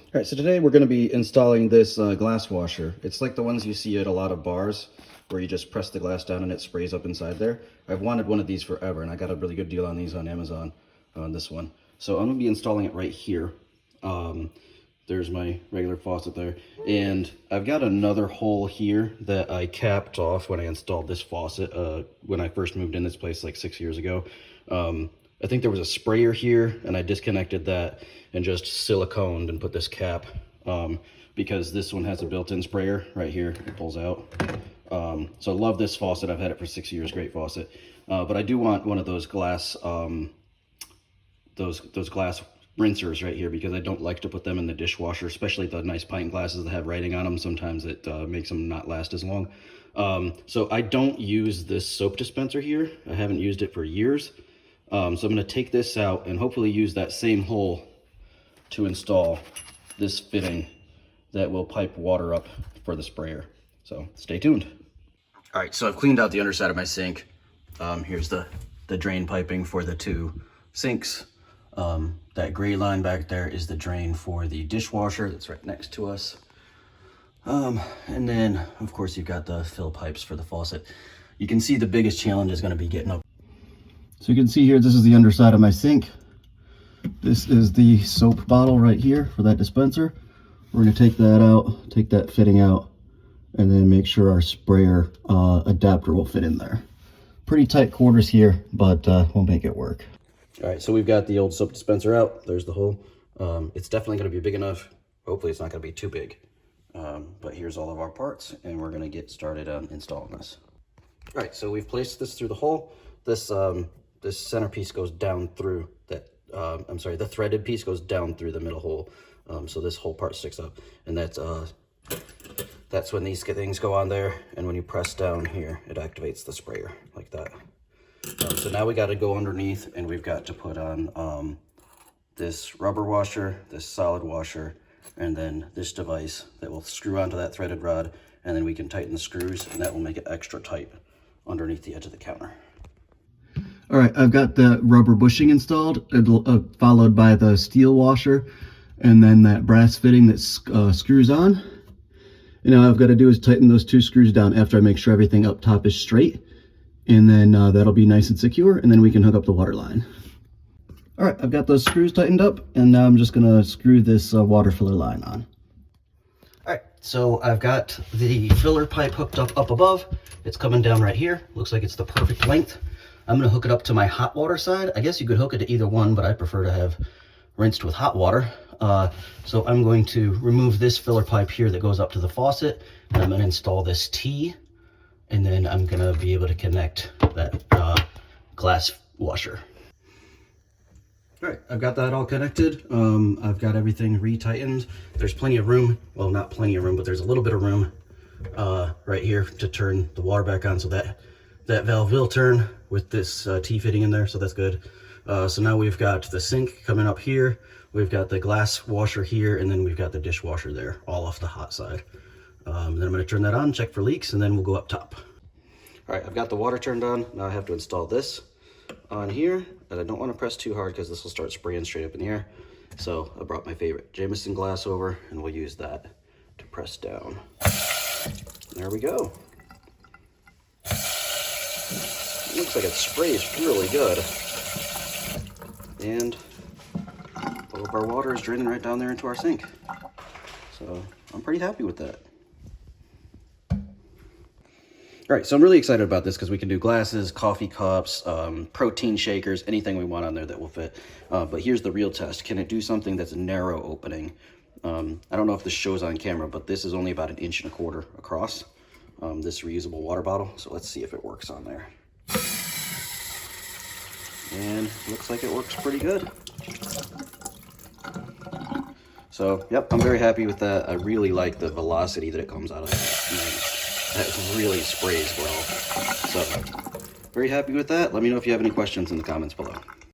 All right, so today we're going to be installing this glass washer. It's like the ones you see at a lot of bars where you just press the glass down and it sprays up inside there. I've wanted one of these forever, and I got a really good deal on these on Amazon on this one. So I'm going to be installing it right here. There's my regular faucet there. And I've got another hole here that I capped off when I installed this faucet when I first moved in this place like 6 years ago. I think there was a sprayer here, and I disconnected that and just siliconed and put this cap because this one has a built-in sprayer right here. It pulls out. So I love this faucet. I've had it for 6 years. Great faucet. But I do want one of those glass those glass rinsers right here because I don't like to put them in the dishwasher, especially the nice pint glasses that have writing on them. Sometimes it makes them not last as long. So I don't use this soap dispenser here. I haven't used it for years. So I'm going to take this out and hopefully use that same hole to install this fitting that will pipe water up for the sprayer. So stay tuned. All right, so I've cleaned out the underside of my sink. Here's the drain piping for the two sinks. That gray line back there is the drain for the dishwasher that's right next to us. And then, of course, you've got the fill pipes for the faucet. You can see the biggest challenge is going to be getting up. So you can see here, this is the underside of my sink. This is the soap bottle right here for that dispenser. We're going to take that out, take that fitting out, and then make sure our sprayer adapter will fit in there. Pretty tight quarters here, but we'll make it work. All right, so we've got the old soap dispenser out. There's the hole. It's definitely going to be big enough. Hopefully it's not going to be too big. But here's all of our parts, and we're going to get started on installing this. All right, so we've placed this through the hole. This centerpiece goes down through that, the threaded piece goes down through the middle hole. So this whole part sticks up, and that's when these things go on there. And when you press down here, it activates the sprayer like that. So now we got to go underneath, and we've got to put on this rubber washer, this solid washer, and then this device that will screw onto that threaded rod, and then we can tighten the screws, and that will make it extra tight underneath the edge of the counter. All right, I've got the rubber bushing installed, followed by the steel washer, and then that brass fitting that screws on. And now all I've got to do is tighten those two screws down after I make sure everything up top is straight. And then that'll be nice and secure, and then we can hook up the water line. All right, I've got those screws tightened up, and now I'm just gonna screw this water filler line on. All right, so I've got the filler pipe hooked up above. It's coming down right here. Looks like it's the perfect length. I'm gonna hook it up to my hot water side. I guess you could hook it to either one, but I prefer to have rinsed with hot water. So I'm going to remove this filler pipe here that goes up to the faucet, and I'm gonna install this T, and then I'm gonna be able to connect that glass washer. All right, I've got that all connected. I've got everything retightened. There's plenty of room. Well, not plenty of room, but there's a little bit of room right here to turn the water back on, so that valve will turn with this T fitting in there, so that's good. So now we've got the sink coming up here. We've got the glass washer here, and then we've got the dishwasher there, all off the hot side. Then I'm going to turn that on, check for leaks, and then we'll go up top. All right, I've got the water turned on. Now I have to install this on here, and I don't want to press too hard because this will start spraying straight up in the air. So I brought my favorite Jameson glass over, and we'll use that to press down. There we go. It looks like it sprays really good. And all of our water is draining right down there into our sink. So I'm pretty happy with that. All right, so I'm really excited about this because we can do glasses, coffee cups, protein shakers, anything we want on there that will fit. But here's the real test. Can it do something that's a narrow opening? I don't know if this shows on camera, but this is only about 1.25 inches across, this reusable water bottle. So let's see if it works on there. And looks like it works pretty good. So, yep, I'm very happy with that. I really like the velocity that it comes out of that. That really sprays well. So, very happy with that. Let me know if you have any questions in the comments below.